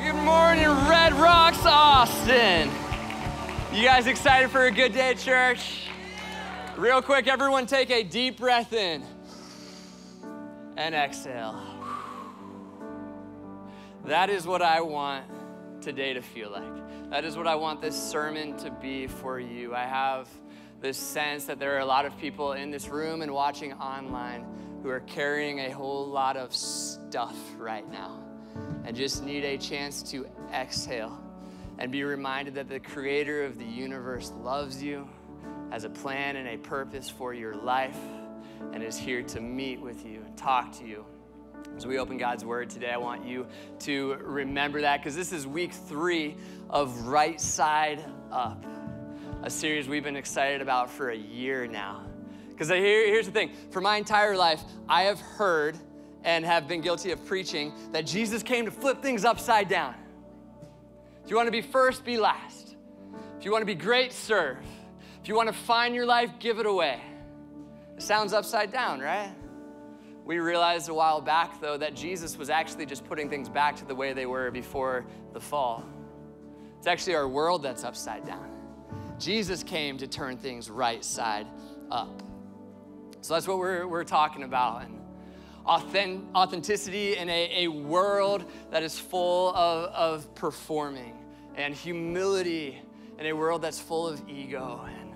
Good morning, Red Rocks, Austin. You guys excited for a good day at church? Real quick, everyone take a deep breath in and exhale. That is what I want today to feel like. That is what I want this sermon to be for you. I have this sense that there are a lot of people in this room and watching online who are carrying a whole lot of stuff right now and just need a chance to exhale and be reminded that the creator of the universe loves you, has a plan and a purpose for your life, and is here to meet with you and talk to you. As we open God's word today, I want you to remember that, because this is week 3 of Right Side Up, a series we've been excited about for a year now. Because here's the thing, for my entire life, I have heard and have been guilty of preaching that Jesus came to flip things upside down. If you want to be first, be last. If you want to be great, serve. If you want to find your life, give it away. It sounds upside down, right? We realized a while back, though, that Jesus was actually just putting things back to the way they were before the fall. It's actually our world that's upside down. Jesus came to turn things right side up. So that's what we're talking about. And authenticity in a world that is full of performing, and humility in a world that's full of ego, and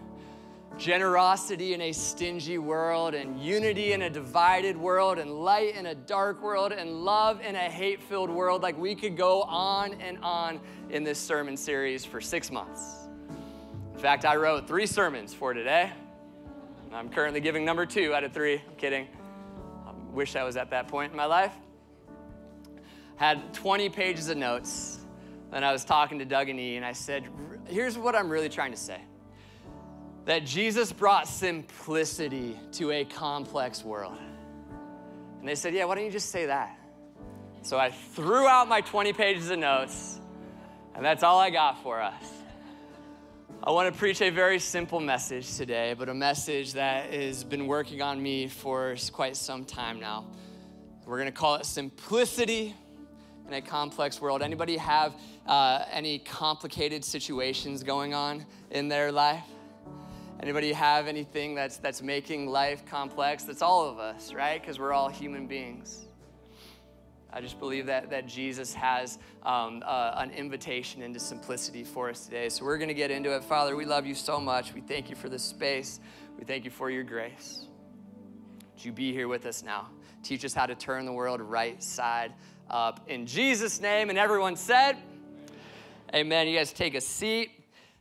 generosity in a stingy world, and unity in a divided world, and light in a dark world, and love in a hate-filled world. Like, we could go on and on in this sermon series for 6 months. In fact, I wrote 3 sermons for today. I'm currently giving number 2 out of 3. I'm kidding. I wish I was at that point in my life. Had 20 pages of notes. Then I was talking to Doug and E, and I said, here's what I'm really trying to say. That Jesus brought simplicity to a complex world. And they said, yeah, why don't you just say that? So I threw out my 20 pages of notes, and that's all I got for us. I want to preach a very simple message today, but a message that has been working on me for quite some time now. We're going to call it Simplicity in a Complex World. Anybody have any complicated situations going on in their life? Anybody have anything that's making life complex? That's all of us, right? Because we're all human beings. I just believe that Jesus has an invitation into simplicity for us today. So we're going to get into it. Father, we love you so much. We thank you for this space. We thank you for your grace. Would you be here with us now? Teach us how to turn the world right side up. In Jesus' name, and everyone said, amen. You guys take a seat.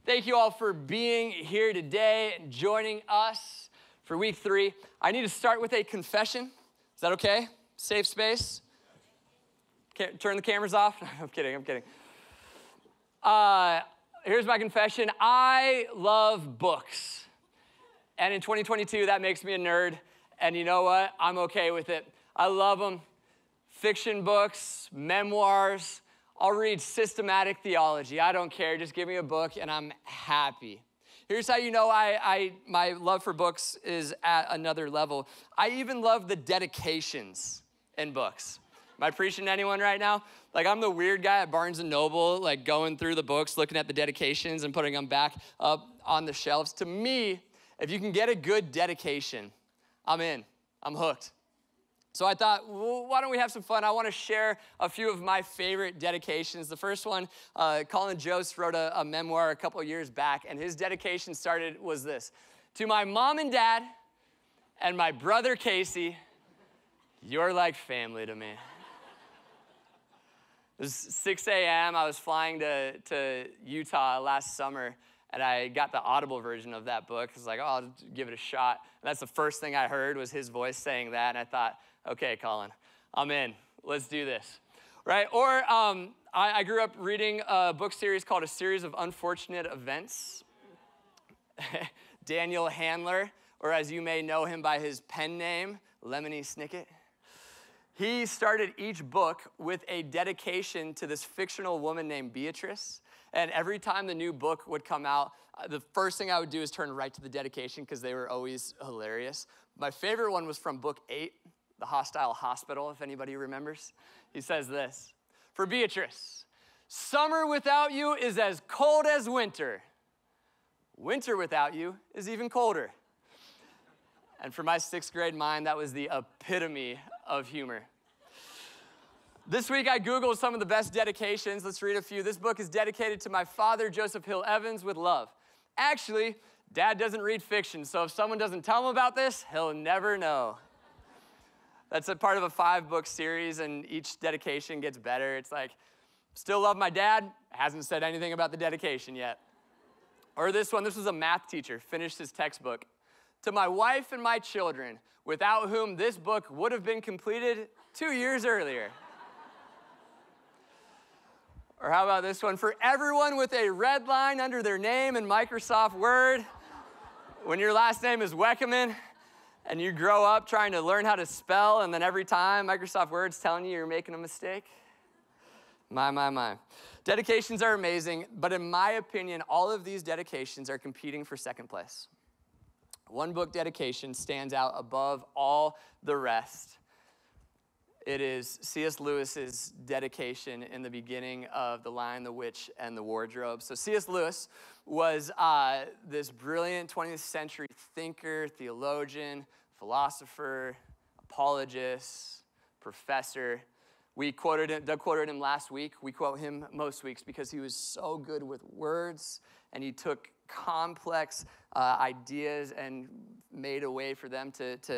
Thank you all for being here today and joining us for week 3. I need to start with a confession. Is that okay? Safe space? Turn the cameras off. I'm kidding. Here's my confession. I love books. And in 2022, that makes me a nerd. And you know what? I'm okay with it. I love them. Fiction books, memoirs. I'll read systematic theology. I don't care. Just give me a book and I'm happy. Here's how you know my love for books is at another level. I even love the dedications in books. Am I preaching to anyone right now? Like, I'm the weird guy at Barnes & Noble, like going through the books, looking at the dedications and putting them back up on the shelves. To me, if you can get a good dedication, I'm in. I'm hooked. So I thought, well, why don't we have some fun? I want to share a few of my favorite dedications. The first one, Colin Jost wrote a memoir a couple of years back, and his dedication was this: to my mom and dad and my brother Casey, you're like family to me. It was 6 a.m. I was flying to Utah last summer, and I got the Audible version of that book. I was like, oh, I'll give it a shot. And that's the first thing I heard was his voice saying that, and I thought, okay, Colin, I'm in. Let's do this, right? Or I grew up reading a book series called A Series of Unfortunate Events. Daniel Handler, or as you may know him by his pen name, Lemony Snicket. He started each book with a dedication to this fictional woman named Beatrice. And every time the new book would come out, the first thing I would do is turn right to the dedication because they were always hilarious. My favorite one was from book 8, The Hostile Hospital, if anybody remembers. He says this: for Beatrice, Summer without you is as cold as winter. Winter without you is even colder. And for my 6th grade mind, that was the epitome of humor. This week I Googled some of the best dedications. Let's read a few. This book is dedicated to my father, Joseph Hill Evans, with love. Actually, Dad doesn't read fiction, so if someone doesn't tell him about this, he'll never know. That's a part of a 5-book series, and each dedication gets better. It's like, still love my dad, hasn't said anything about the dedication yet. Or this one, this was a math teacher, finished his textbook. To my wife and my children, without whom this book would have been completed 2 years earlier. Or how about this one? For everyone with a red line under their name in Microsoft Word, when your last name is Wekenman, and you grow up trying to learn how to spell, and then every time Microsoft Word's telling you you're making a mistake. My. Dedications are amazing, but in my opinion, all of these dedications are competing for second place. One book dedication stands out above all the rest. It is C.S. Lewis's dedication in the beginning of The Lion, the Witch, and the Wardrobe. So C.S. Lewis was this brilliant 20th century thinker, theologian, philosopher, apologist, professor. Doug quoted him last week. We quote him most weeks because he was so good with words, and he took complex ideas and made a way for them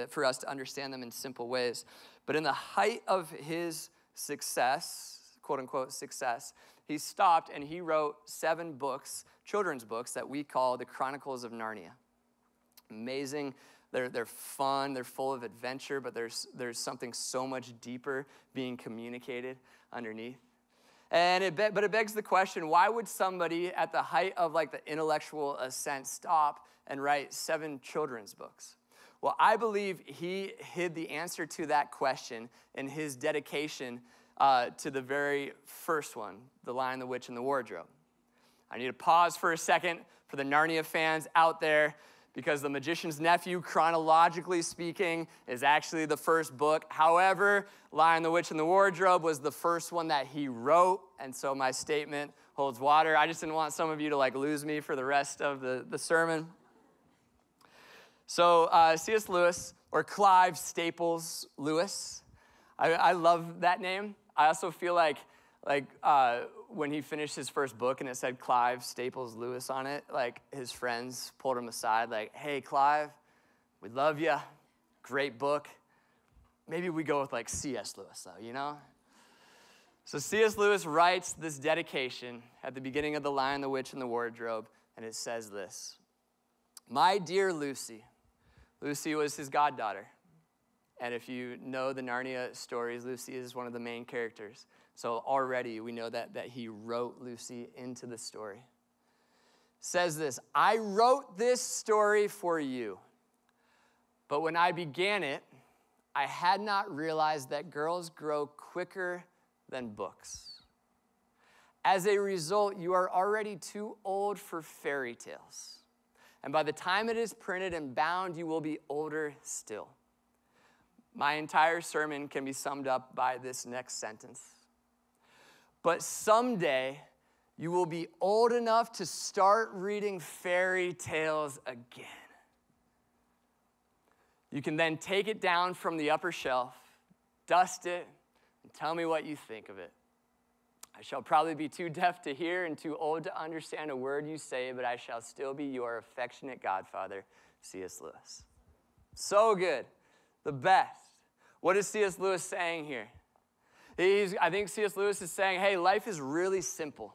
for us to understand them in simple ways. But in the height of his success, quote unquote success, he stopped and he wrote 7 books, children's books, that we call the Chronicles of Narnia. Amazing. They're fun, they're full of adventure, but there's something so much deeper being communicated underneath. And it begs the question, why would somebody at the height of like the intellectual ascent stop and write 7 children's books? Well, I believe he hid the answer to that question in his dedication to the very first one, The Lion, the Witch, and the Wardrobe. I need to pause for a second for the Narnia fans out there, because The Magician's Nephew, chronologically speaking, is actually the first book. However, Lion, the Witch, and the Wardrobe was the first one that he wrote, and so my statement holds water. I just didn't want some of you to like lose me for the rest of the sermon. So C.S. Lewis, or Clive Staples Lewis, I love that name. I also feel like when he finished his first book and it said Clive Staples Lewis on it, like his friends pulled him aside like, hey, Clive, we love you. Great book. Maybe we go with like C.S. Lewis though, you know? So C.S. Lewis writes this dedication at the beginning of The Lion, the Witch, and the Wardrobe, and it says this: My dear Lucy. Lucy was his goddaughter. And if you know the Narnia stories, Lucy is one of the main characters. So already we know that he wrote Lucy into the story. Says this: I wrote this story for you, but when I began it, I had not realized that girls grow quicker than books. As a result, you are already too old for fairy tales. And by the time it is printed and bound, you will be older still. My entire sermon can be summed up by this next sentence. But someday, you will be old enough to start reading fairy tales again. You can then take it down from the upper shelf, dust it, and tell me what you think of it. I shall probably be too deaf to hear and too old to understand a word you say, but I shall still be your affectionate godfather, C.S. Lewis. So good. The best. What is C.S. Lewis saying here? I think C.S. Lewis is saying, hey, life is really simple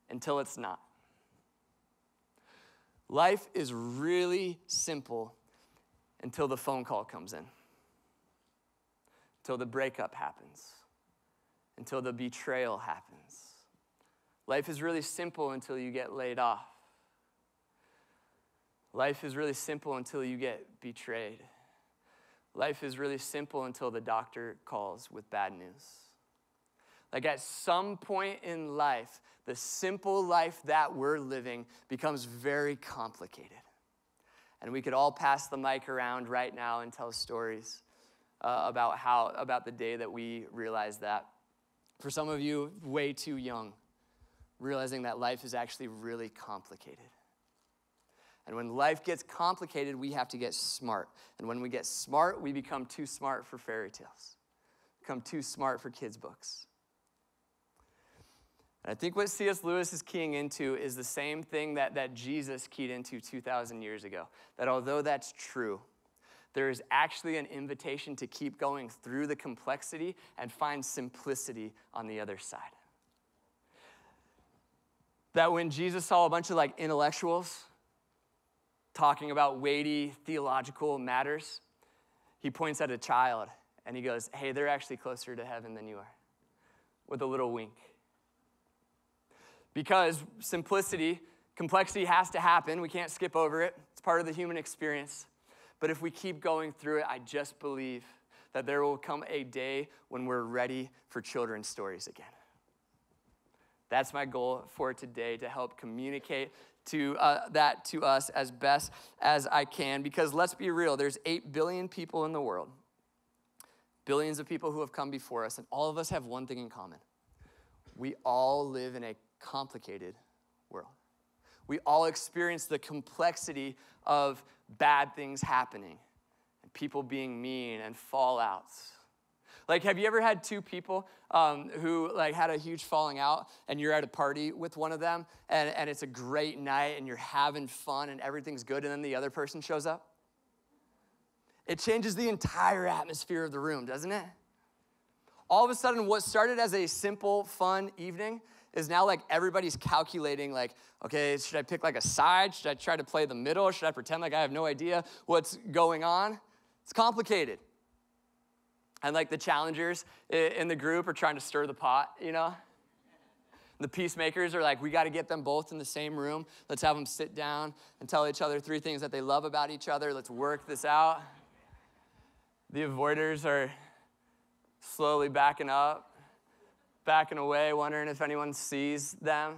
until it's not. Life is really simple until the phone call comes in, until the breakup happens, until the betrayal happens. Life is really simple until you get laid off. Life is really simple until you get betrayed. Life is really simple until the doctor calls with bad news. Like at some point in life, the simple life that we're living becomes very complicated. And we could all pass the mic around right now and tell stories about the day that we realized that. For some of you, way too young, realizing that life is actually really complicated. And when life gets complicated, we have to get smart. And when we get smart, we become too smart for fairy tales, become too smart for kids' books. And I think what C.S. Lewis is keying into is the same thing that Jesus keyed into 2,000 years ago. That although that's true, there is actually an invitation to keep going through the complexity and find simplicity on the other side. That when Jesus saw a bunch of intellectuals talking about weighty theological matters, he points at a child and he goes, hey, they're actually closer to heaven than you are, with a little wink. Because complexity has to happen. We can't skip over it. It's part of the human experience. But if we keep going through it, I just believe that there will come a day when we're ready for children's stories again. That's my goal for today, to help communicate that to us as best as I can. Because let's be real, there's 8 billion people in the world, billions of people who have come before us, and all of us have one thing in common. We all live in a complicated world. We all experience the complexity of bad things happening and people being mean and fallouts. Have you ever had two people who had a huge falling out, and you're at a party with one of them, and it's a great night, and you're having fun, and everything's good, and then the other person shows up? It changes the entire atmosphere of the room, doesn't it? All of a sudden, what started as a simple, fun evening is now everybody's calculating okay, should I pick a side? Should I try to play the middle? Should I pretend I have no idea what's going on? It's complicated. And the challengers in the group are trying to stir the pot, The peacemakers are we got to get them both in the same room. Let's have them sit down and tell each other 3 things that they love about each other. Let's work this out. The avoiders are slowly backing up, backing away, wondering if anyone sees them,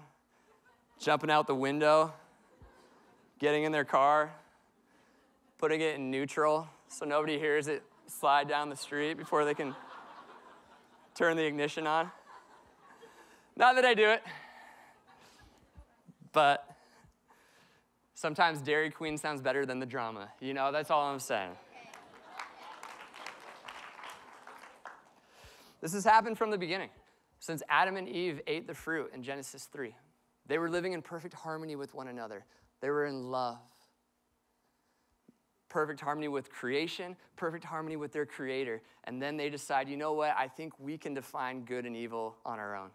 jumping out the window, getting in their car, putting it in neutral so nobody hears it slide down the street before they can turn the ignition on. Not that I do it, but sometimes Dairy Queen sounds better than the drama. That's all I'm saying. This has happened from the beginning. Since Adam and Eve ate the fruit in Genesis 3, they were living in perfect harmony with one another. They were in love. Perfect harmony with creation, perfect harmony with their creator. And then they decide, you know what? I think we can define good and evil on our own.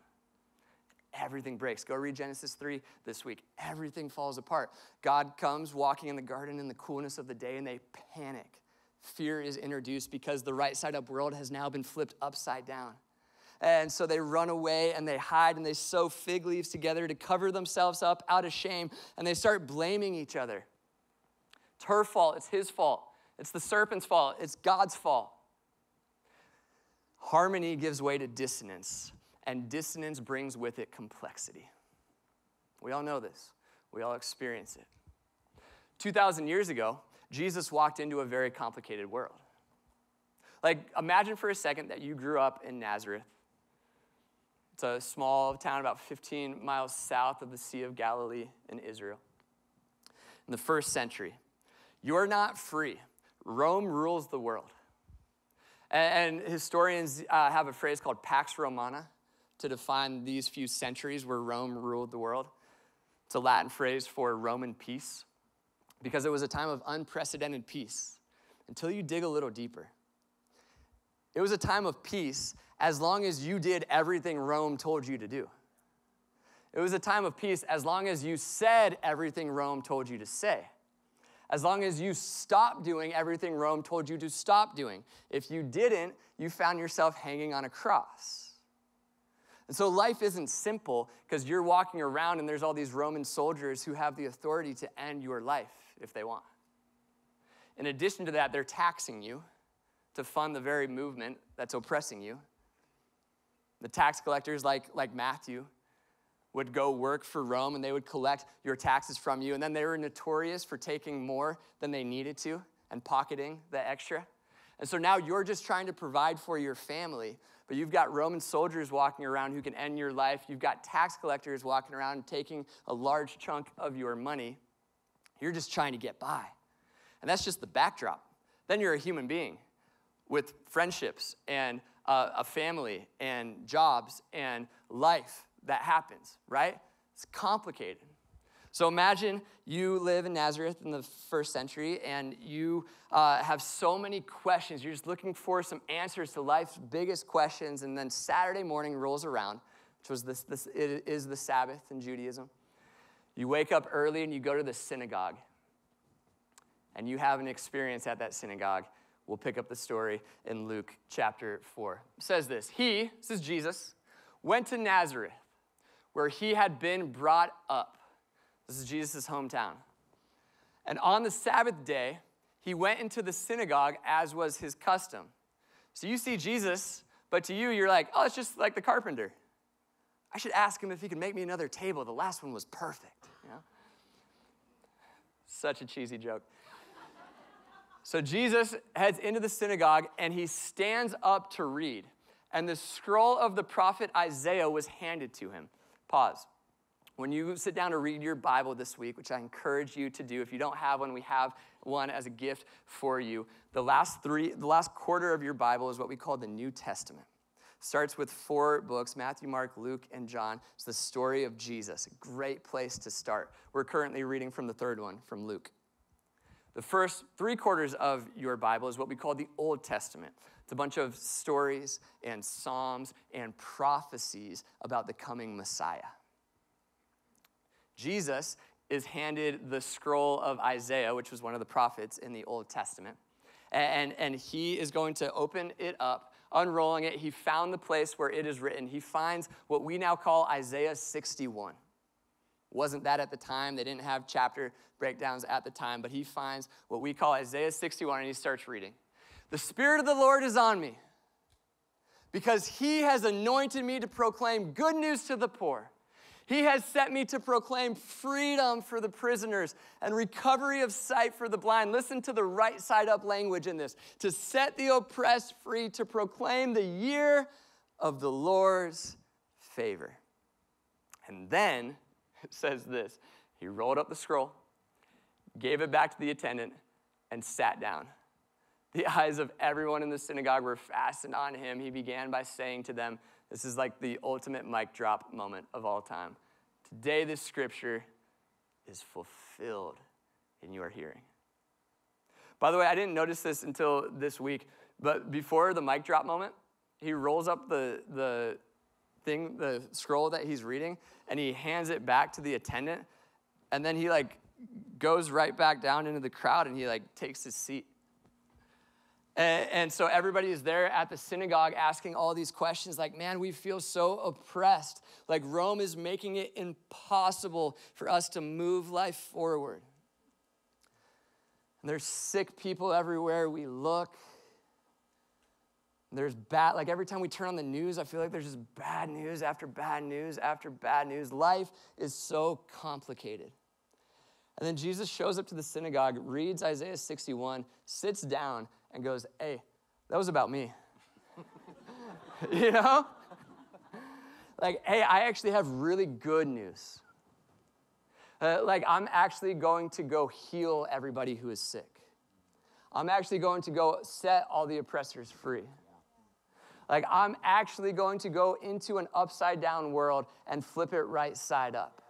Everything breaks. Go read Genesis 3 this week. Everything falls apart. God comes walking in the garden in the coolness of the day, and they panic. Fear is introduced because the right side up world has now been flipped upside down. And so they run away and they hide and they sew fig leaves together to cover themselves up out of shame, and they start blaming each other. It's her fault, it's his fault, it's the serpent's fault, it's God's fault. Harmony gives way to dissonance, and dissonance brings with it complexity. We all know this. We all experience it. 2,000 years ago, Jesus walked into a very complicated world. Imagine for a second that you grew up in Nazareth. It's a small town about 15 miles south of the Sea of Galilee in Israel. In the first century, you're not free. Rome rules the world. And historians have a phrase called Pax Romana to define these few centuries where Rome ruled the world. It's a Latin phrase for Roman peace, because it was a time of unprecedented peace until you dig a little deeper. It was a time of peace as long as you did everything Rome told you to do. It was a time of peace as long as you said everything Rome told you to say. As long as you stopped doing everything Rome told you to stop doing. If you didn't, you found yourself hanging on a cross. And so life isn't simple because you're walking around and there's all these Roman soldiers who have the authority to end your life if they want. In addition to that, they're taxing you to fund the very movement that's oppressing you. The tax collectors like Matthew would go work for Rome, and they would collect your taxes from you, and then they were notorious for taking more than they needed to and pocketing the extra. And so now you're just trying to provide for your family, but you've got Roman soldiers walking around who can end your life. You've got tax collectors walking around and taking a large chunk of your money. You're just trying to get by. And that's just the backdrop. Then you're a human being with friendships and a family and jobs and life that happens, right? It's complicated. So imagine you live in Nazareth in the first century and you have so many questions. You're just looking for some answers to life's biggest questions, and then Saturday morning rolls around, which was it is the Sabbath in Judaism. You wake up early and you go to the synagogue, and you have an experience at that synagogue. We'll pick up the story in Luke chapter 4. It says this is Jesus, went to Nazareth, where he had been brought up. This is Jesus' hometown. And on the Sabbath day, he went into the synagogue as was his custom. So you see Jesus, but to you, you're like, oh, it's just like the carpenter. I should ask him if he can make me another table. The last one was perfect. You know? Such a cheesy joke. So Jesus heads into the synagogue, and he stands up to read. And the scroll of the prophet Isaiah was handed to him. Pause. When you sit down to read your Bible this week, which I encourage you to do, if you don't have one, we have one as a gift for you. The last quarter of your Bible is what we call the New Testament. Starts with 4 books, Matthew, Mark, Luke, and John. It's the story of Jesus, a great place to start. We're currently reading from the 3rd one, from Luke. The first 3 quarters of your Bible is what we call the Old Testament. It's a bunch of stories and psalms and prophecies about the coming Messiah. Jesus is handed the scroll of Isaiah, which was one of the prophets in the Old Testament. And he is going to open it up, unrolling it. He found the place where it is written. He finds what we now call Isaiah 61. Wasn't that at the time? They didn't have chapter breakdowns at the time, but he finds what we call Isaiah 61, and he starts reading. The Spirit of the Lord is on me, because he has anointed me to proclaim good news to the poor. He has set me to proclaim freedom for the prisoners and recovery of sight for the blind. Listen to the right side up language in this. To set the oppressed free, to proclaim the year of the Lord's favor. And then it says this. He rolled up the scroll, gave it back to the attendant, and sat down. The eyes of everyone in the synagogue were fastened on him. He began by saying to them, this is like the ultimate mic drop moment of all time. Today, this scripture is fulfilled in your hearing. By the way, I didn't notice this until this week, but before the mic drop moment, he rolls up the scroll that he's reading, and he hands it back to the attendant, and then he goes right back down into the crowd, and he takes his seat. And so everybody is there at the synagogue asking all these questions man, we feel so oppressed. Rome is making it impossible for us to move life forward. And there's sick people everywhere we look. There's bad, every time we turn on the news, I feel like there's just bad news after bad news after bad news. Life is so complicated. And then Jesus shows up to the synagogue, reads Isaiah 61, sits down, and goes, hey, that was about me. You know? Hey, I actually have really good news. I'm actually going to go heal everybody who is sick. I'm actually going to go set all the oppressors free. I'm actually going to go into an upside down world and flip it right side up.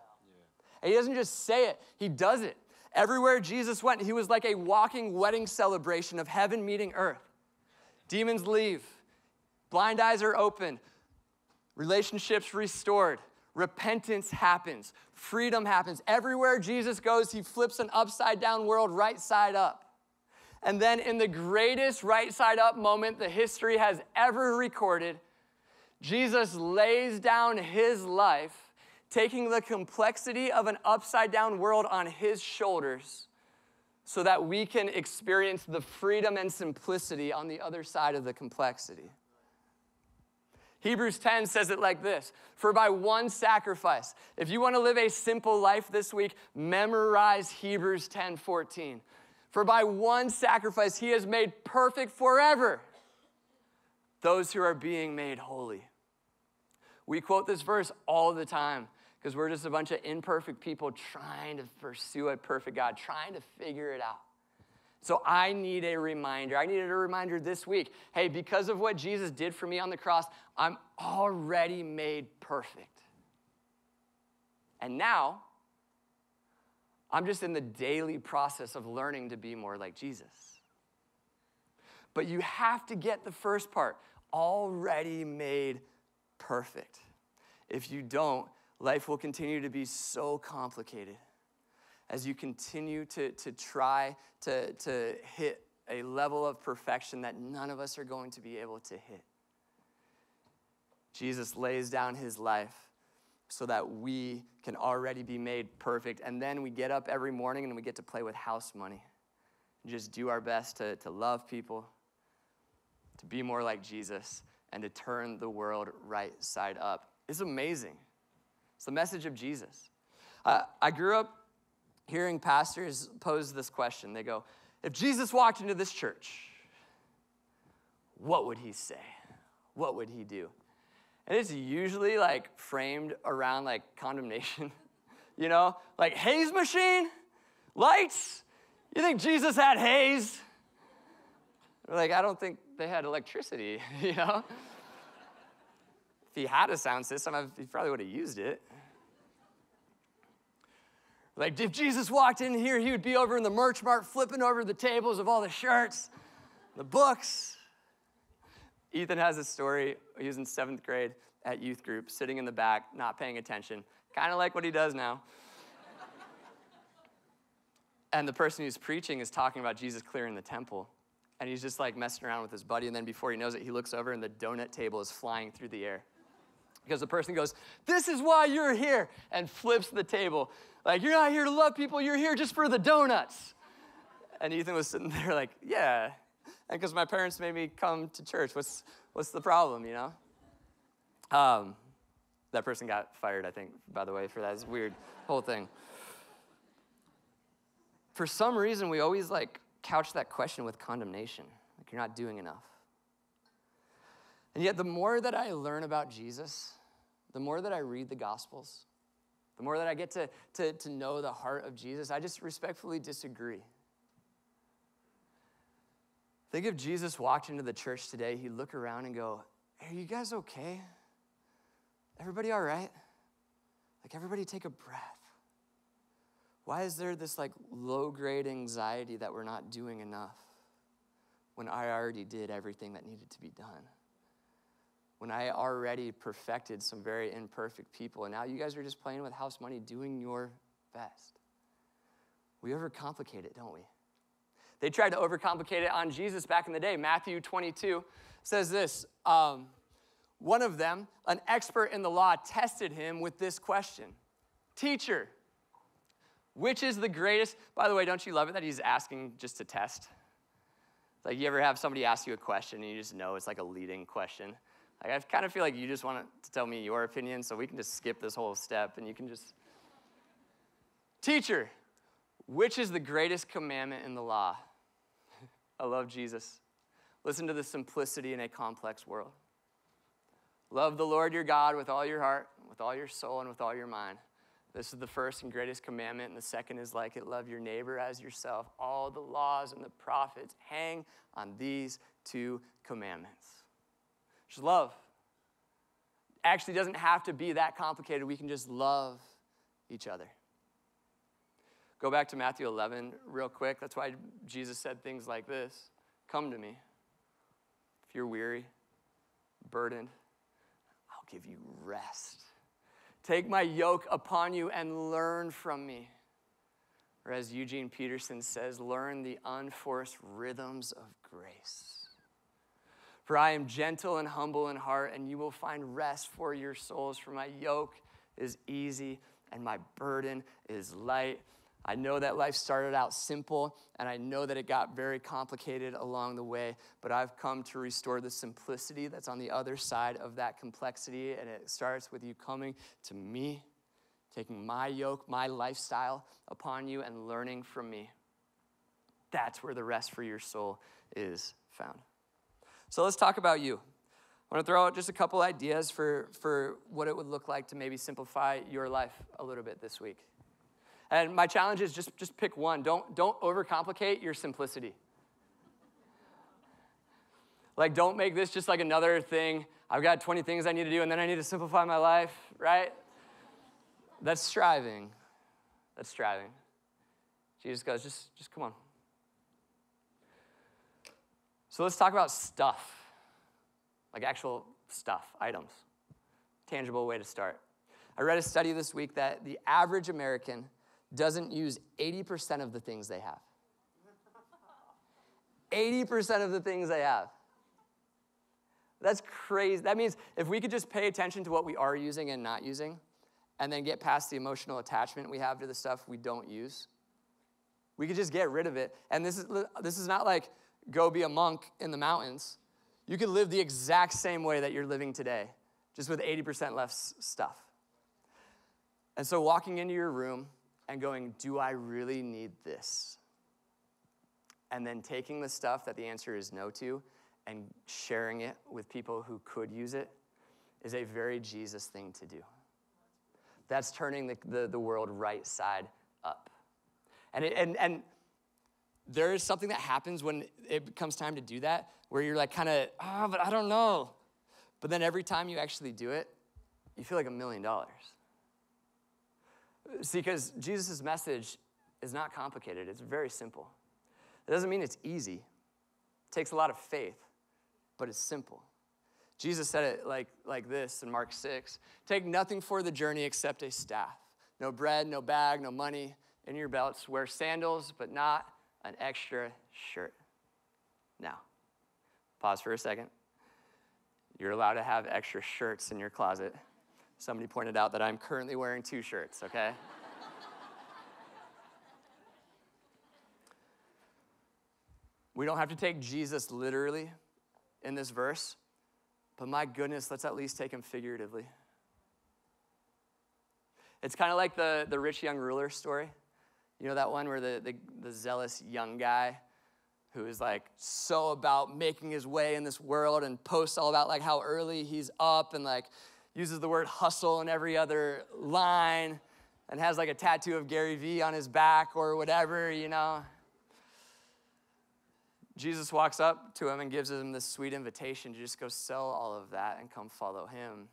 And he doesn't just say it, he does it. Everywhere Jesus went, he was like a walking wedding celebration of heaven meeting earth. Demons leave. Blind eyes are opened. Relationships restored. Repentance happens. Freedom happens. Everywhere Jesus goes, he flips an upside down world right side up. And then in the greatest right side up moment the history has ever recorded, Jesus lays down his life, taking the complexity of an upside-down world on his shoulders so that we can experience the freedom and simplicity on the other side of the complexity. Hebrews 10 says it like this, for by one sacrifice, if you want to live a simple life this week, memorize Hebrews 10:14. For by one sacrifice, he has made perfect forever those who are being made holy. We quote this verse all the time because we're just a bunch of imperfect people trying to pursue a perfect God, trying to figure it out. So I need a reminder. I needed a reminder this week. Hey, because of what Jesus did for me on the cross, I'm already made perfect. And now, I'm just in the daily process of learning to be more like Jesus. But you have to get the first part, already made perfect. If you don't, life will continue to be so complicated as you continue to try to hit a level of perfection that none of us are going to be able to hit. Jesus lays down his life so that we can already be made perfect. And then we get up every morning and we get to play with house money. And just do our best to love people, to be more like Jesus, and to turn the world right side up. It's amazing. It's the message of Jesus. I grew up hearing pastors pose this question. They go, if Jesus walked into this church, what would he say? What would he do? And it's usually like framed around like condemnation, like haze machine, lights. You think Jesus had haze? Like, I don't think they had electricity, If he had a sound system, he probably would have used it. Like, if Jesus walked in here, he would be over in the merch mart flipping over the tables of all the shirts, the books. Ethan has a story. He was in 7th grade at youth group, sitting in the back, not paying attention, kind of like what he does now. And the person who's preaching is talking about Jesus clearing the temple. And he's just like messing around with his buddy. And then before he knows it, he looks over and the donut table is flying through the air. Because the person goes, this is why you're here, and flips the table. Like, you're not here to love people, you're here just for the donuts. And Ethan was sitting there like, yeah. And because my parents made me come to church, what's the problem, That person got fired, I think, by the way, for that. It's a weird whole thing. For some reason, we always couch that question with condemnation. Like, you're not doing enough. And yet, the more that I learn about Jesus, the more that I read the Gospels, the more that I get to know the heart of Jesus, I just respectfully disagree. I think if Jesus walked into the church today, he'd look around and go, hey, are you guys okay? Everybody all right? Like, everybody take a breath. Why is there this low-grade anxiety that we're not doing enough when I already did everything that needed to be done? When I already perfected some very imperfect people, and now you guys are just playing with house money, doing your best. We overcomplicate it, don't we? They tried to overcomplicate it on Jesus back in the day. Matthew 22 says this, one of them, an expert in the law, tested him with this question. Teacher, which is the greatest? By the way, don't you love it that he's asking just to test? It's like you ever have somebody ask you a question and you just know it's like a leading question. Like, I kind of feel like you just want to tell me your opinion, so we can just skip this whole step and you can just. Teacher, which is the greatest commandment in the law? I love Jesus. Listen to the simplicity in a complex world. Love the Lord your God with all your heart, with all your soul, and with all your mind. This is the first and greatest commandment, and the second is like it, love your neighbor as yourself. All the laws and the prophets hang on these 2 commandments. Just love. Actually doesn't have to be that complicated. We can just love each other. Go back to Matthew 11 real quick. That's why Jesus said things like this. Come to me. If you're weary, burdened, I'll give you rest. Take my yoke upon you and learn from me. Or as Eugene Peterson says, learn the unforced rhythms of grace. For I am gentle and humble in heart, and you will find rest for your souls. For my yoke is easy and my burden is light. I know that life started out simple, and I know that it got very complicated along the way, but I've come to restore the simplicity that's on the other side of that complexity, and it starts with you coming to me, taking my yoke, my lifestyle upon you, and learning from me. That's where the rest for your soul is found. So let's talk about you. I want to throw out just a couple ideas for what it would look like to maybe simplify your life a little bit this week. And my challenge is just pick one. Don't overcomplicate your simplicity. Like, don't make this just like another thing. I've got 20 things I need to do, and then I need to simplify my life, right? That's striving. That's striving. Jesus goes, just come on. So let's talk about stuff. Like actual stuff, items. Tangible way to start. I read a study this week that the average American doesn't use 80% of the things they have. 80% of the things they have. That's crazy. That means if we could just pay attention to what we are using and not using, and then get past the emotional attachment we have to the stuff we don't use, we could just get rid of it. And this is not like go be a monk in the mountains. You could live the exact same way that you're living today, just with 80% less stuff. And so walking into your room and going, do I really need this? And then taking the stuff that the answer is no to and sharing it with people who could use it is a very Jesus thing to do. That's turning the world right side up. And there is something that happens when it comes time to do that, where you're like kind of, but I don't know. But then every time you actually do it, you feel like $1 million. See, because Jesus' message is not complicated. It's very simple. It doesn't mean it's easy. It takes a lot of faith, but it's simple. Jesus said it like this in Mark 6. Take nothing for the journey except a staff. No bread, no bag, no money in your belts. Wear sandals, but not an extra shirt. Now, pause for a second. You're allowed to have extra shirts in your closet. Somebody pointed out that I'm currently wearing 2 shirts, okay? We don't have to take Jesus literally in this verse, but my goodness, let's at least take him figuratively. It's kind of like the rich young ruler story. You know that one where the zealous young guy who is like so about making his way in this world and posts all about like how early he's up and like uses the word hustle in every other line and has like a tattoo of Gary Vee on his back or whatever, you know. Jesus walks up to him and gives him this sweet invitation to just go sell all of that and come follow him. And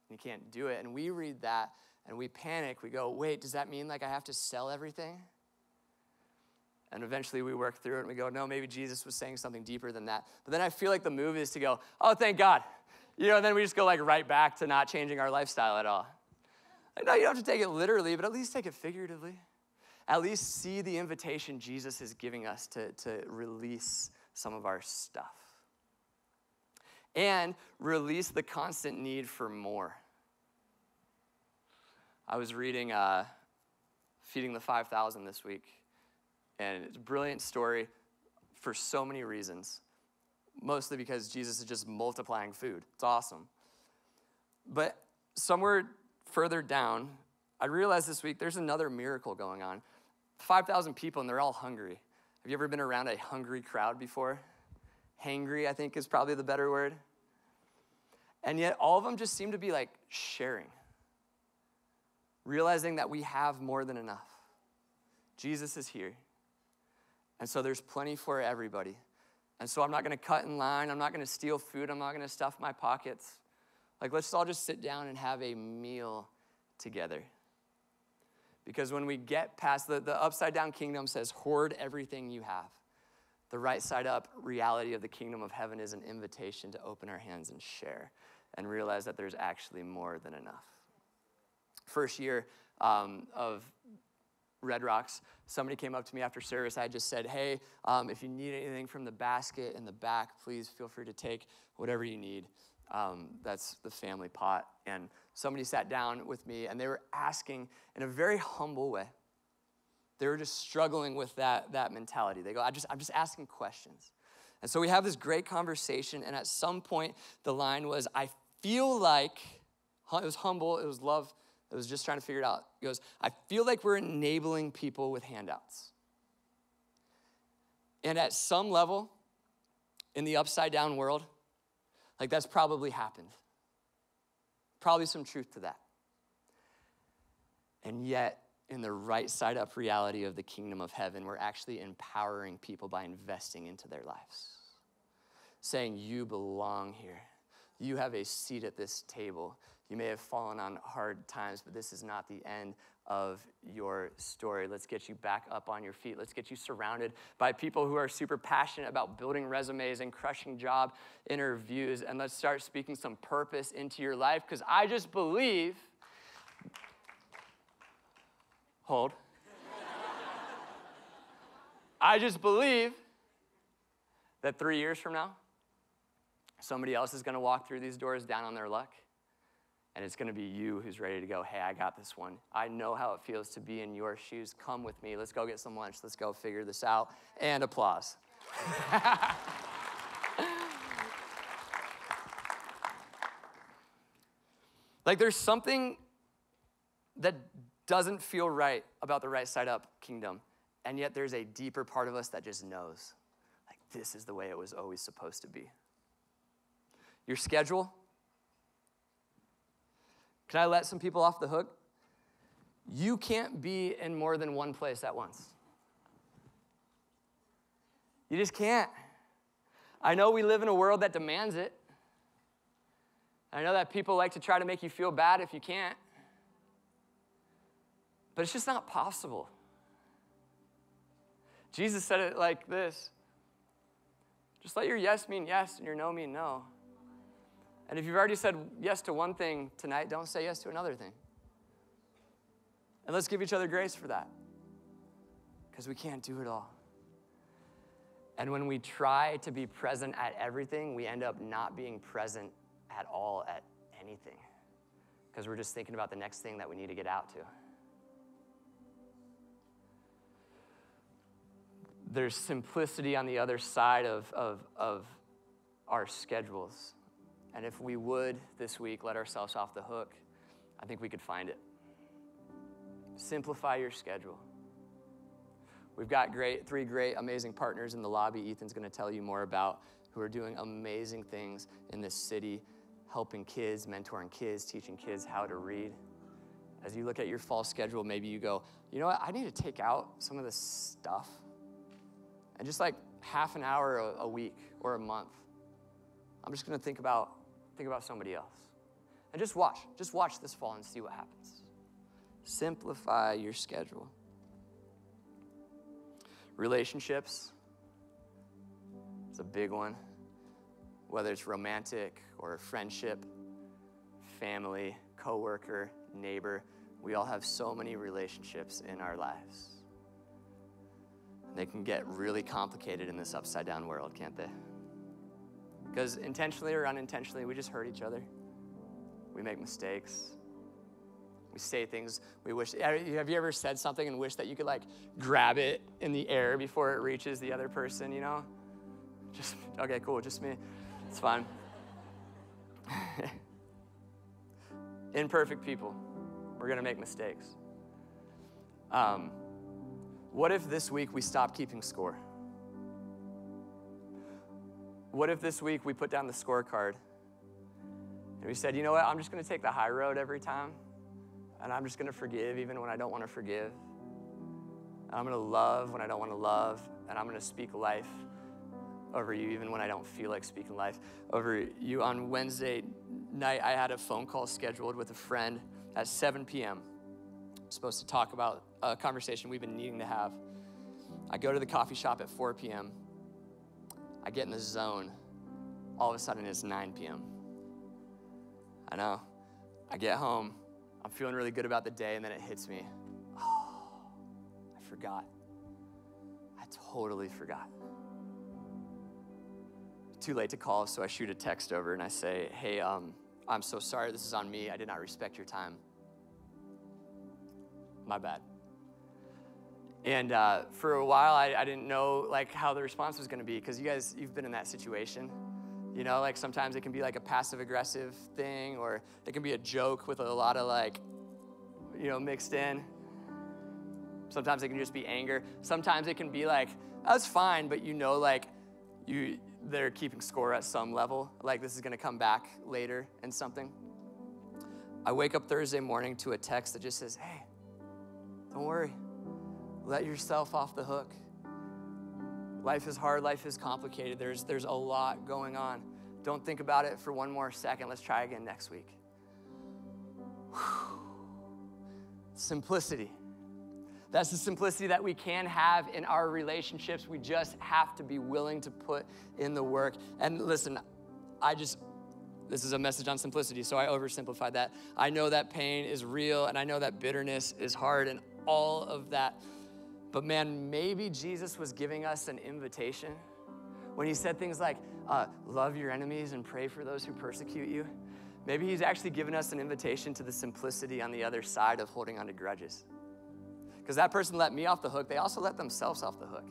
he can't do it. And we read that and we panic. We go, wait, does that mean like I have to sell everything? And eventually we work through it and we go, no, maybe Jesus was saying something deeper than that. But then I feel like the move is to go, oh, thank God. You know, and then we just go like right back to not changing our lifestyle at all. Like, no, you don't have to take it literally, but at least take it figuratively. At least see the invitation Jesus is giving us to release some of our stuff. And release the constant need for more. I was reading Feeding the 5,000 this week. And it's a brilliant story for so many reasons. Mostly because Jesus is just multiplying food. It's awesome. But somewhere further down, I realized this week there's another miracle going on. 5,000 people and they're all hungry. Have you ever been around a hungry crowd before? Hangry, I think, is probably the better word. And yet all of them just seem to be like sharing. Realizing that we have more than enough. Jesus is here. And so there's plenty for everybody. And so I'm not going to cut in line. I'm not going to steal food. I'm not going to stuff my pockets. Like, let's all just sit down and have a meal together. Because when we get past the upside down kingdom says, hoard everything you have. The right side up reality of the kingdom of heaven is an invitation to open our hands and share and realize that there's actually more than enough. First year of Red Rocks, somebody came up to me after service. I just said, hey, if you need anything from the basket in the back, please feel free to take whatever you need. That's the family pot. And somebody sat down with me, and they were asking in a very humble way. They were just struggling with that mentality. They go, I'm just asking questions. And so we have this great conversation, and at some point, the line was, I feel like, it was humble, it was love, it was just trying to figure it out. He goes, I feel like we're enabling people with handouts. And at some level, in the upside down world, Like, that's probably happened. Probably some truth to that. And yet, in the right side up reality of the kingdom of heaven, we're actually empowering people by investing into their lives. Saying, you belong here. You have a seat at this table. You may have fallen on hard times, but this is not the end of your story. Let's get you back up on your feet. Let's get you surrounded by people who are super passionate about building resumes and crushing job interviews. And let's start speaking some purpose into your life, because I just believe, hold. I just believe that 3 years from now, somebody else is going to walk through these doors down on their luck. And it's going to be you who's ready to go, hey, I got this one. I know how it feels to be in your shoes. Come with me. Let's go get some lunch. Let's go figure this out. And applause. Like, there's something that doesn't feel right about the right side up kingdom. And yet there's a deeper part of us that just knows, like, this is the way it was always supposed to be. Your schedule. Can I let some people off the hook? You can't be in more than one place at once. You just can't. I know we live in a world that demands it. I know that people like to try to make you feel bad if you can't. But it's just not possible. Jesus said it like this. Just let your yes mean yes and your no mean no. And if you've already said yes to one thing tonight, don't say yes to another thing. And let's give each other grace for that, because we can't do it all. And when we try to be present at everything, we end up not being present at all at anything, because we're just thinking about the next thing that we need to get out to. There's simplicity on the other side of our schedules. And if we would this week let ourselves off the hook, I think we could find it. Simplify your schedule. We've got three great, amazing partners in the lobby Ethan's going to tell you more about, who are doing amazing things in this city, helping kids, mentoring kids, teaching kids how to read. As you look at your fall schedule, maybe you go, you know what, I need to take out some of this stuff. And just like half an hour a week or a month, I'm just going to think about somebody else. And just watch this fall and see what happens. Simplify your schedule. Relationships is a big one. Whether it's romantic or friendship, family, coworker, neighbor, we all have so many relationships in our lives. They can get really complicated in this upside down world, can't they? Because intentionally or unintentionally, we just hurt each other. We make mistakes. We say things we wish. Have you ever said something and wished that you could like grab it in the air before it reaches the other person, you know? Just, okay, cool, just me. It's fine. Imperfect people. We're gonna make mistakes. What if this week we stop keeping score? What if this week we put down the scorecard and we said, you know what, I'm just going to take the high road every time, and I'm just going to forgive even when I don't want to forgive. And I'm going to love when I don't want to love, and I'm going to speak life over you even when I don't feel like speaking life over you. On Wednesday night, I had a phone call scheduled with a friend at 7 p.m. I'm supposed to talk about a conversation we've been needing to have. I go to the coffee shop at 4 p.m. I get in the zone. All of a sudden, it's 9 p.m. I know. I get home. I'm feeling really good about the day, and then it hits me. Oh, I forgot. I totally forgot. Too late to call, so I shoot a text over, and I say, hey, I'm so sorry. This is on me. I did not respect your time. My bad. And for a while, I didn't know like how the response was going to be, because you've been in that situation. You know, like sometimes it can be like a passive-aggressive thing, or it can be a joke with a lot of like, you know, mixed in. Sometimes it can just be anger. Sometimes it can be like, that's fine, but you know, like they're keeping score at some level, like this is gonna come back later and something. I wake up Thursday morning to a text that just says, hey, don't worry, let yourself off the hook. Life is hard, life is complicated, there's a lot going on. Don't think about it for one more second, let's try again next week. Whew. Simplicity. That's the simplicity that we can have in our relationships. We just have to be willing to put in the work. And listen, this is a message on simplicity, so I oversimplified that. I know that pain is real, and I know that bitterness is hard, and all of that. But man, maybe Jesus was giving us an invitation when he said things like, love your enemies and pray for those who persecute you. Maybe he's actually given us an invitation to the simplicity on the other side of holding on to grudges. Because that person let me off the hook, they also let themselves off the hook.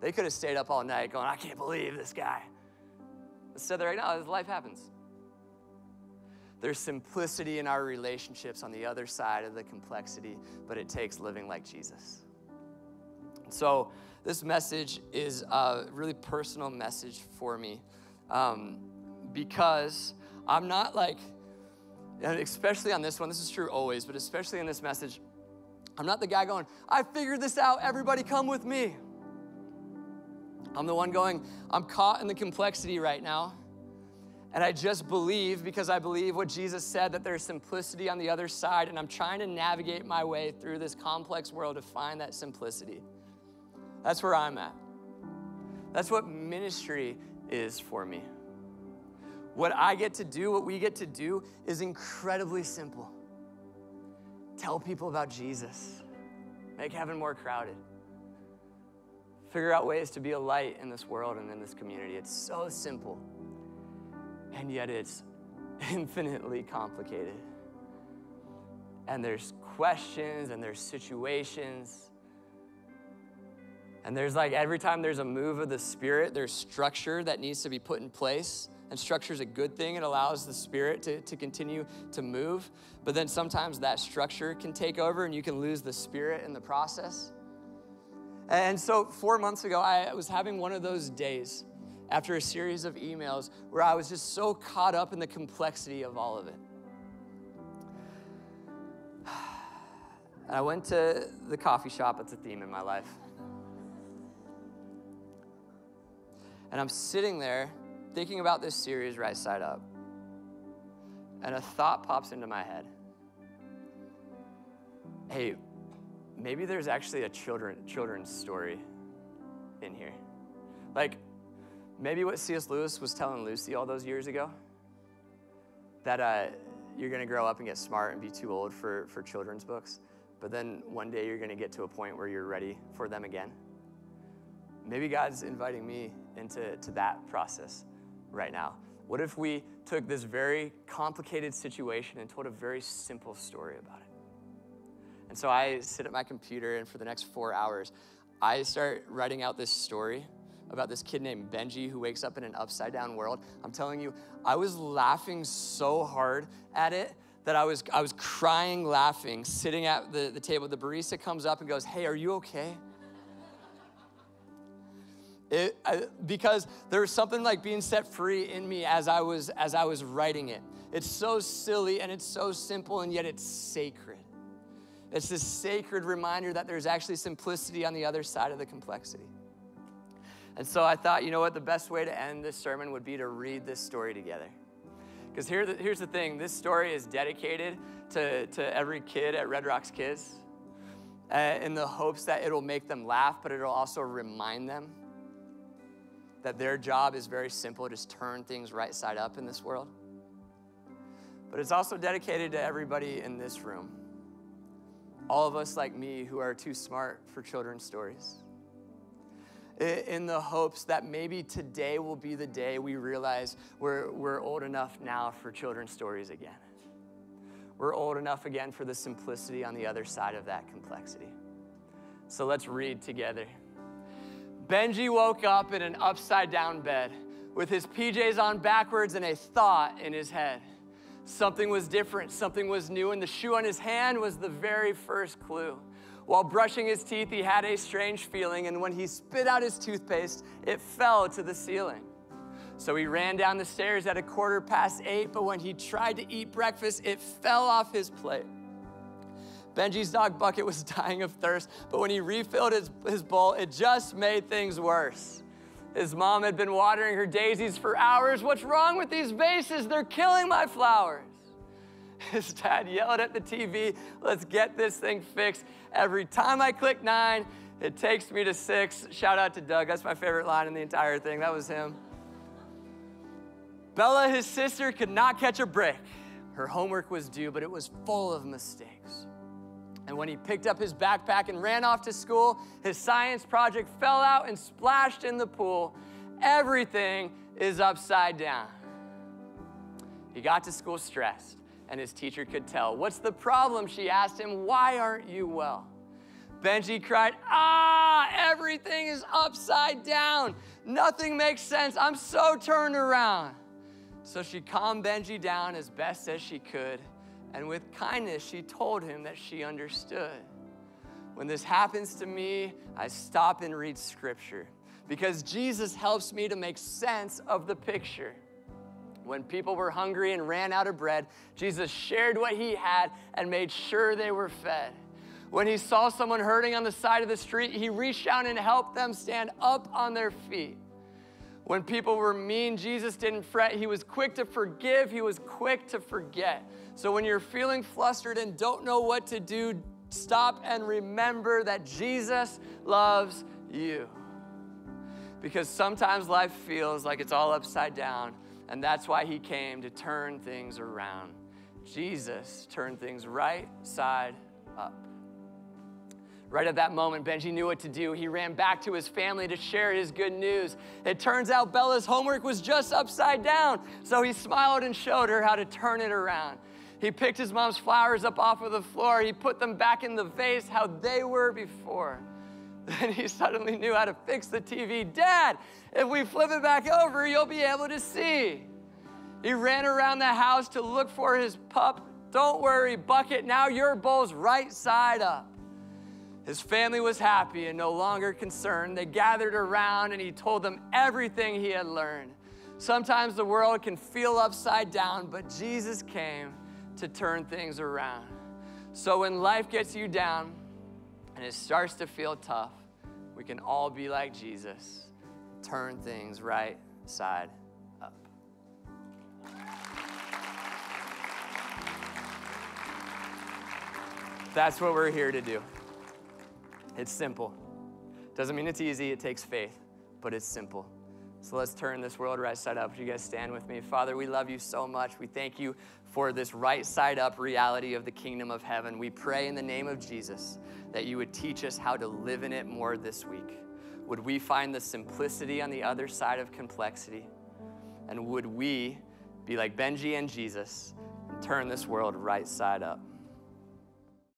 They could have stayed up all night going, I can't believe this guy. Instead, they're like, no, life happens. There's simplicity in our relationships on the other side of the complexity, but it takes living like Jesus. So this message is a really personal message for me because I'm not like, and especially on this one, this is true always, but especially in this message, I'm not the guy going, I figured this out, everybody come with me. I'm the one going, I'm caught in the complexity right now. And I just believe, because I believe what Jesus said, that there's simplicity on the other side, and I'm trying to navigate my way through this complex world to find that simplicity. That's where I'm at. That's what ministry is for me. What I get to do, what we get to do, is incredibly simple. Tell people about Jesus. Make heaven more crowded. Figure out ways to be a light in this world and in this community. It's so simple. And yet it's infinitely complicated. And there's questions and there's situations. And there's like every time there's a move of the Spirit, there's structure that needs to be put in place. And structure is a good thing. It allows the Spirit to continue to move. But then sometimes that structure can take over and you can lose the Spirit in the process. And so 4 months ago, I was having one of those days after a series of emails where I was just so caught up in the complexity of all of it. I went to the coffee shop. It's a theme in my life. And I'm sitting there thinking about this series right side up. And a thought pops into my head. Hey, maybe there's actually a children's story in here. Like, maybe what C.S. Lewis was telling Lucy all those years ago, that you're going to grow up and get smart and be too old for children's books, but then one day you're going to get to a point where you're ready for them again. Maybe God's inviting me into that process right now. What if we took this very complicated situation and told a very simple story about it? And so I sit at my computer, and for the next 4 hours, I start writing out this story about this kid named Benji who wakes up in an upside-down world. I'm telling you, I was laughing so hard at it that I was crying laughing, sitting at the table. The barista comes up and goes, hey, are you okay? Because there was something like being set free in me as I was writing it. It's so silly and it's so simple, and yet it's sacred. It's this sacred reminder that there's actually simplicity on the other side of the complexity. And so I thought, you know what, the best way to end this sermon would be to read this story together. Because here's the thing, this story is dedicated to every kid at Red Rocks Kids in the hopes that it'll make them laugh, but it'll also remind them that their job is very simple, just turn things right side up in this world. But it's also dedicated to everybody in this room. All of us like me who are too smart for children's stories. In the hopes that maybe today will be the day we realize we're old enough now for children's stories again. We're old enough again for the simplicity on the other side of that complexity. So let's read together. Benji woke up in an upside-down bed with his PJs on backwards and a thought in his head. Something was different, something was new, and the shoe on his hand was the very first clue. While brushing his teeth, he had a strange feeling, and when he spit out his toothpaste, it fell to the ceiling. So he ran down the stairs at 8:15, but when he tried to eat breakfast, it fell off his plate. Benji's dog Bucket was dying of thirst, but when he refilled his bowl, it just made things worse. His mom had been watering her daisies for hours. What's wrong with these vases? They're killing my flowers. His dad yelled at the TV, let's get this thing fixed. Every time I click 9, it takes me to 6. Shout out to Doug. That's my favorite line in the entire thing. That was him. Bella, his sister, could not catch a break. Her homework was due, but it was full of mistakes. And when he picked up his backpack and ran off to school, his science project fell out and splashed in the pool. Everything is upside down. He got to school stressed, and his teacher could tell. What's the problem? She asked him. Why aren't you well? Benji cried, everything is upside down. Nothing makes sense. I'm so turned around. So she calmed Benji down as best as she could. And with kindness, she told him that she understood. When this happens to me, I stop and read scripture because Jesus helps me to make sense of the picture. When people were hungry and ran out of bread, Jesus shared what he had and made sure they were fed. When he saw someone hurting on the side of the street, he reached out and helped them stand up on their feet. When people were mean, Jesus didn't fret. He was quick to forgive. He was quick to forget. So when you're feeling flustered and don't know what to do, stop and remember that Jesus loves you. Because sometimes life feels like it's all upside down, and that's why he came to turn things around. Jesus turned things right side up. Right at that moment, Benji knew what to do. He ran back to his family to share his good news. It turns out Bella's homework was just upside down, so he smiled and showed her how to turn it around. He picked his mom's flowers up off of the floor. He put them back in the vase how they were before. Then he suddenly knew how to fix the TV. Dad, if we flip it back over, you'll be able to see. He ran around the house to look for his pup. Don't worry, Bucket, now your bowl's right side up. His family was happy and no longer concerned. They gathered around and he told them everything he had learned. Sometimes the world can feel upside down, but Jesus came to turn things around. So when life gets you down and it starts to feel tough, we can all be like Jesus. Turn things right side up. That's what we're here to do. It's simple. Doesn't mean it's easy, it takes faith, but it's simple. So let's turn this world right side up. Would you guys stand with me? Father, we love you so much. We thank you for this right side up reality of the kingdom of heaven. We pray in the name of Jesus that you would teach us how to live in it more this week. Would we find the simplicity on the other side of complexity? And would we be like Benji and Jesus and turn this world right side up?